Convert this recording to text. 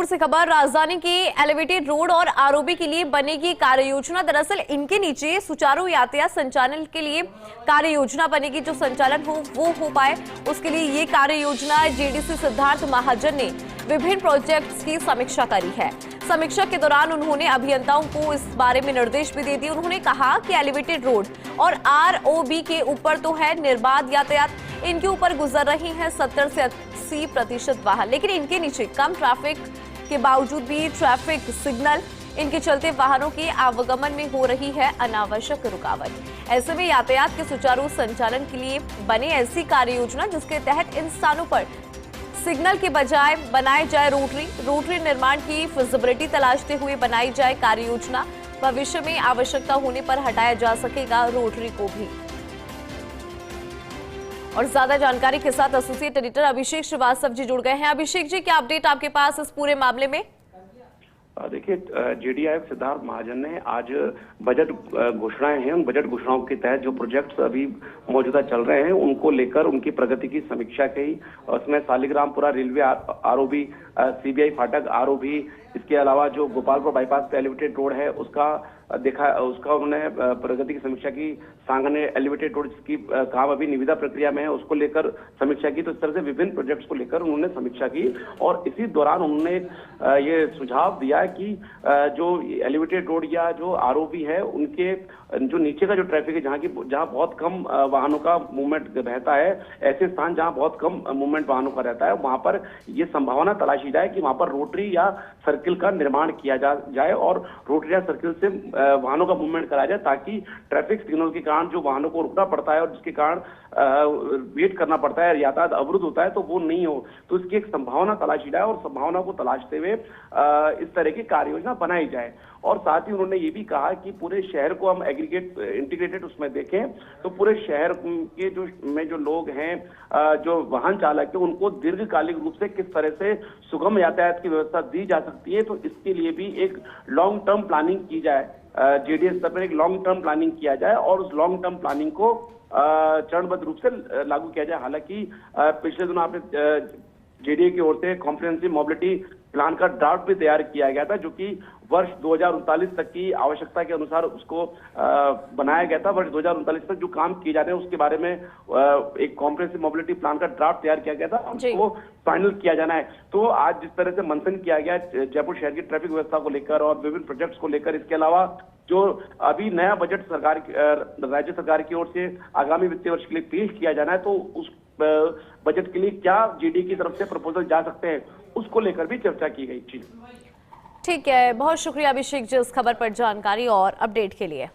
से खबर, राजधानी की एलिवेटेड रोड और आरओबी के लिए बनेगी कार्य योजना। दरअसल इनके नीचे सुचारू यातायात संचालन के लिए कार्य योजना बनेगी। जो संचालन वो हो पाए उसके लिए ये कार्य योजना जेडीसी सिद्धार्थ महाजन ने विभिन्न प्रोजेक्ट्स की समीक्षा करी है। समीक्षा के दौरान उन्होंने अभियंताओं को इस बारे में निर्देश भी दे दिए। उन्होंने कहा कि एलिवेटेड रोड और आरओबी के ऊपर तो है निर्बाध यातायात, इनके ऊपर गुजर रही हैं 70 से 80% वाहन, लेकिन इनके नीचे कम ट्रैफिक के बावजूद भी ट्रैफिक सिग्नल इनके चलते वाहनों के आवागमन में हो रही है अनावश्यक रुकावट। ऐसे में यातायात के सुचारू संचालन के लिए बने ऐसी कार्य योजना जिसके तहत इन स्थानों पर सिग्नल के बजाय बनाए जाए रोटरी निर्माण की फिजिबिलिटी तलाशते हुए बनाई जाए कार्य योजना। भविष्य में आवश्यकता होने पर हटाया जा सकेगा रोटरी को भी। और ज्यादा जानकारी के साथ एसोसिएट एडिटर अभिषेक श्रीवास्तव जी जुड़ गए हैं। अभिषेक जी, क्या अपडेट आपके पास इस पूरे मामले में? देखिए, जेडी आयुक्त सिद्धार्थ महाजन ने आज बजट घोषणाएं हैं, उन बजट घोषणाओं के तहत जो प्रोजेक्ट्स अभी मौजूदा चल रहे हैं उनको लेकर उनकी प्रगति की समीक्षा की। उसमें सालिग्रामपुरा रेलवे आरओबी, सीबीआई फाटक आरओबी, इसके अलावा जो गोपालपुर बाईपास पे एलिवेटेड रोड है उसका उन्होंने प्रगति की समीक्षा की। सांगने एलिवेटेड रोड की काम अभी निविदा प्रक्रिया में है, उसको लेकर समीक्षा की। तो इस तरह से विभिन्न प्रोजेक्ट्स को लेकर उन्होंने समीक्षा की और इसी दौरान उन्होंने ये सुझाव दिया कि जो एलिवेटेड रोड या जो आरओबी है उनके जो नीचे का जो ट्रैफिक है, जहाँ बहुत कम वाहनों का मूवमेंट रहता है, ऐसे स्थान जहाँ बहुत कम मूवमेंट वाहनों का रहता है, वहां पर ये संभावना तलाशी जाए कि वहां पर रोटरी या सर्किल का निर्माण किया जाए और रोटरी या सर्किल से वाहनों का मूवमेंट कराया जाए, ताकि ट्रैफिक सिग्नल के कारण जो वाहनों को रुकना पड़ता है और जिसके कारण वेट करना पड़ता है, यातायात अवरुद्ध होता है, तो वो नहीं हो। तो इसकी एक संभावना तलाशी जाए और संभावना को तलाशते हुए इस तरह की कार्य योजना बनाई जाए। और साथ ही उन्होंने ये भी कहा कि पूरे शहर को हम इंटीग्रेटेड उसमें देखें, तो पूरे शहर के जो लोग हैं, जो वाहन चालक है, उनको दीर्घकालिक रूप से किस तरह से सुगम यातायात की व्यवस्था दी जा सकती है, तो इसके लिए भी एक लॉन्ग टर्म प्लानिंग की जाए। जेडीएस स्तर पर एक लॉन्ग टर्म प्लानिंग किया जाए और उस लॉन्ग टर्म प्लानिंग को चरणबद्ध रूप से लागू किया जाए। हालांकि पिछले दिनों आपने जेडीए की ओर से कॉम्प्रिहेंसिव मोबिलिटी प्लान का ड्राफ्ट भी तैयार किया गया था, जो कि वर्ष 2039 तक की आवश्यकता के अनुसार उसको बनाया गया था। वर्ष 2039 तक जो काम किए जा रहे हैं उसके बारे में एक कॉम्प्रिहेंसिव मोबिलिटी प्लान का ड्राफ्ट तैयार किया गया था, उसको फाइनल किया जाना है। तो आज जिस तरह से मंथन किया गया जयपुर शहर की ट्रैफिक व्यवस्था को लेकर और विभिन्न प्रोजेक्ट्स को लेकर, इसके अलावा जो अभी नया बजट राज्य सरकार की ओर से आगामी वित्तीय वर्ष के लिए पेश किया जाना है, तो उस बजट के लिए क्या जेडी की तरफ से प्रपोजल जा सकते हैं, उसको लेकर भी चर्चा की गई। ठीक है, बहुत शुक्रिया अभिषेक जी इस खबर पर जानकारी और अपडेट के लिए।